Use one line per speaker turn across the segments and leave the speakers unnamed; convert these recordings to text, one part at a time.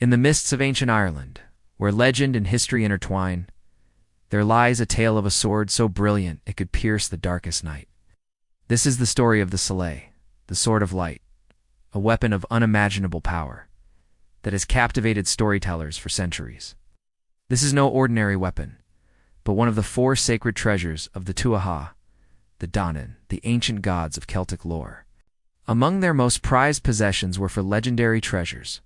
In the mists of ancient Ireland, where legend and history intertwine, there lies a tale of a sword so brilliant it could pierce the darkest night. This is the story of the Solais, the Sword of Light, a weapon of unimaginable power that has captivated storytellers for centuries. This is no ordinary weapon, but one of the four sacred treasures of the Tuatha Dé Danann, the ancient gods of Celtic lore. Among their most prized possessions were for legendary treasures: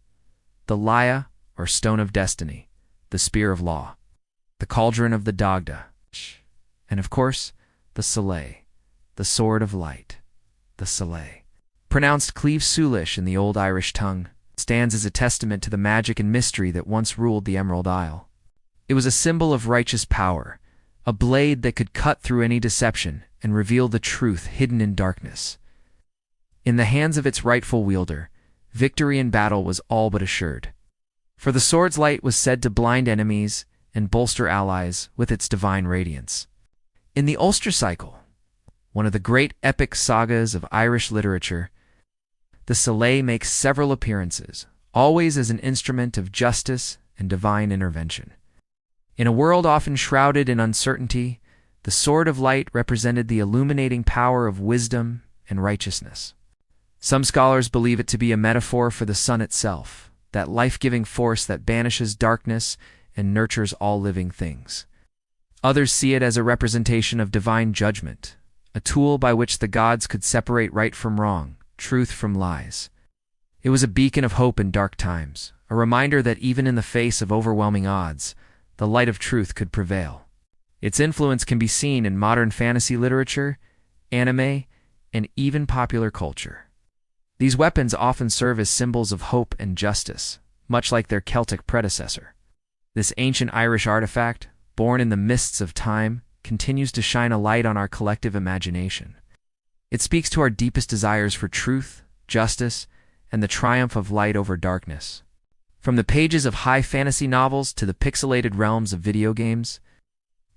the Laia, or Stone of Destiny, the Spear of Law, the Cauldron of the Dagda, and of course, the Solais, the Sword of Light. The Solais, pronounced Claíomh Solais in the Old Irish tongue, stands as a testament to the magic and mystery that once ruled the Emerald Isle. It was a symbol of righteous power, a blade that could cut through any deception and reveal the truth hidden in darkness. In the hands of its rightful wielder, victory in battle was all but assured. For the sword's light was said to blind enemies and bolster allies with its divine radiance. In the Ulster Cycle, one of the great epic sagas of Irish literature, the Solais makes several appearances, always as an instrument of justice and divine intervention. In a world often shrouded in uncertainty, the Sword of Light represented the illuminating power of wisdom and righteousness. Some scholars believe it to be a metaphor for the sun itself, that life-giving force that banishes darkness and nurtures all living things. Others see it as a representation of divine judgment, a tool by which the gods could separate right from wrong, truth from lies. It was a beacon of hope in dark times, a reminder that even in the face of overwhelming odds, the light of truth could prevail. Its influence can be seen in modern fantasy literature, anime, and even popular culture. These weapons often serve as symbols of hope and justice, much like their Celtic predecessor. This ancient Irish artifact, born in the mists of time, continues to shine a light on our collective imagination. It speaks to our deepest desires for truth, justice, and the triumph of light over darkness. From the pages of high fantasy novels to the pixelated realms of video games,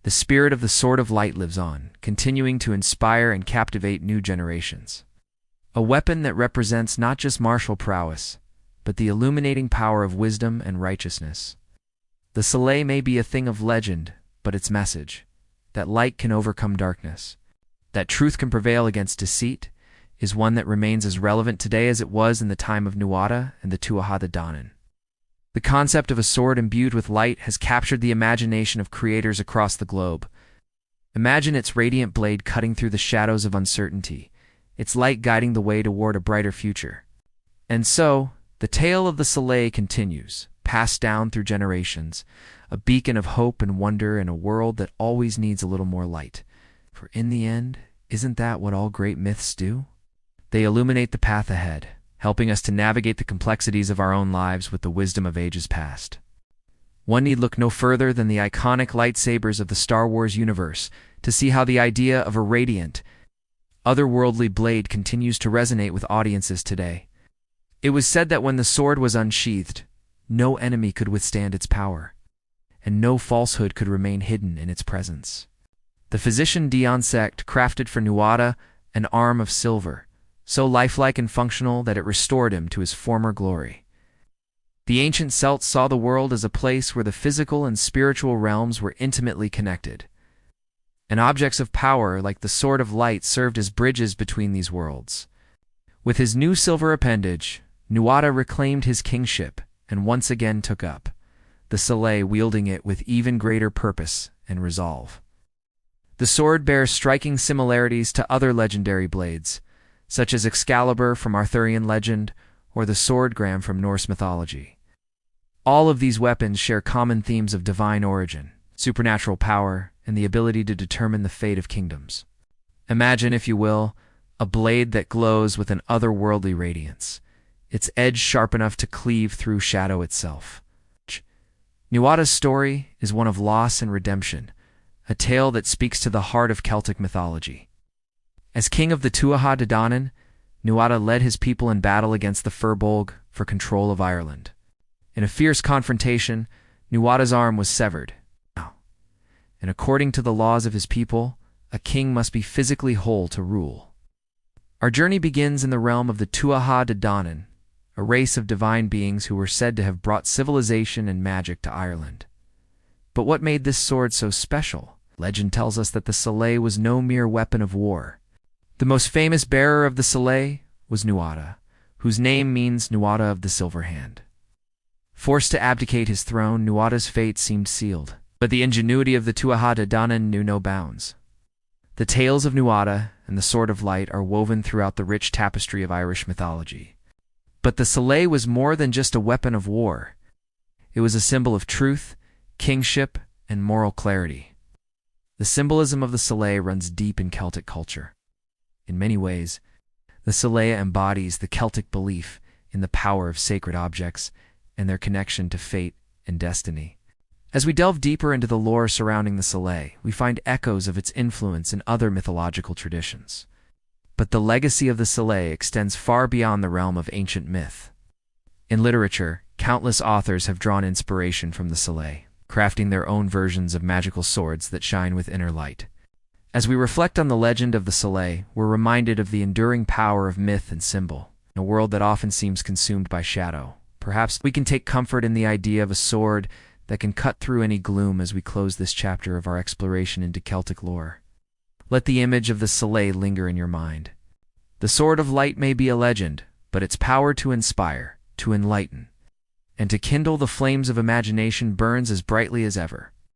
the spirit of the Sword of Light lives on, continuing to inspire and captivate new generations. A weapon that represents not just martial prowess, but the illuminating power of wisdom and righteousness. The Solais may be a thing of legend, but its message, that light can overcome darkness, that truth can prevail against deceit, is one that remains as relevant today as it was in the time of Nuada and the Tuatha Dé Danann. The concept of a sword imbued with light has captured the imagination of creators across the globe. Imagine its radiant blade cutting through the shadows of uncertainty, its light guiding the way toward a brighter future. And so, the tale of the Solais continues, passed down through generations, a beacon of hope and wonder in a world that always needs a little more light. For in the end, isn't that what all great myths do? They illuminate the path ahead, helping us to navigate the complexities of our own lives with the wisdom of ages past. One need look no further than the iconic lightsabers of the Star Wars universe to see how the idea of a radiant, otherworldly blade continues to resonate with audiences today. It was said that when the sword was unsheathed, no enemy could withstand its power, and no falsehood could remain hidden in its presence. The physician Dionsect crafted for Nuada an arm of silver, so lifelike and functional that it restored him to his former glory. The ancient Celts saw the world as a place where the physical and spiritual realms were intimately connected, and objects of power like the Sword of Light served as bridges between these worlds. With his new silver appendage, Nuada reclaimed his kingship and once again took up, the Solais wielding it with even greater purpose and resolve. The sword bears striking similarities to other legendary blades, such as Excalibur from Arthurian legend or the swordgram from Norse mythology. All of these weapons share common themes of divine origin, supernatural power, and the ability to determine the fate of kingdoms. Imagine, if you will, a blade that glows with an otherworldly radiance, its edge sharp enough to cleave through shadow itself. Nuada's story is one of loss and redemption, a tale that speaks to the heart of Celtic mythology. As king of the Tuatha Dé Danann, Nuada led his people in battle against the Firbolg for control of Ireland. In a fierce confrontation, Nuada's arm was severed. And according to the laws of his people, a king must be physically whole to rule. Our journey begins in the realm of the Tuatha Dé Danann, a race of divine beings who were said to have brought civilization and magic to Ireland. But what made this sword so special? Legend tells us that the Solais was no mere weapon of war. The most famous bearer of the Solais was Tuatha, whose name means Tuatha of the Silver Hand. Forced to abdicate his throne, Tuatha's fate seemed sealed. But the ingenuity of the Tuatha Dé Danann knew no bounds. The tales of Tuatha and the Sword of Light are woven throughout the rich tapestry of Irish mythology. But the Solais was more than just a weapon of war. It was a symbol of truth, kingship, and moral clarity. The symbolism of the Solais runs deep in Celtic culture. In many ways, the Solais embodies the Celtic belief in the power of sacred objects and their connection to fate and destiny. As we delve deeper into the lore surrounding the Solais, we find echoes of its influence in other mythological traditions. But the legacy of the Solais extends far beyond the realm of ancient myth. In literature, countless authors have drawn inspiration from the Solais, crafting their own versions of magical swords that shine with inner light. As we reflect on the legend of the Solais, we're reminded of the enduring power of myth and symbol. In a world that often seems consumed by shadow, perhaps we can take comfort in the idea of a sword that can cut through any gloom as we close this chapter of our exploration into Celtic lore. Let the image of the Solais linger in your mind. The Sword of Light may be a legend, but its power to inspire, to enlighten, and to kindle the flames of imagination burns as brightly as ever.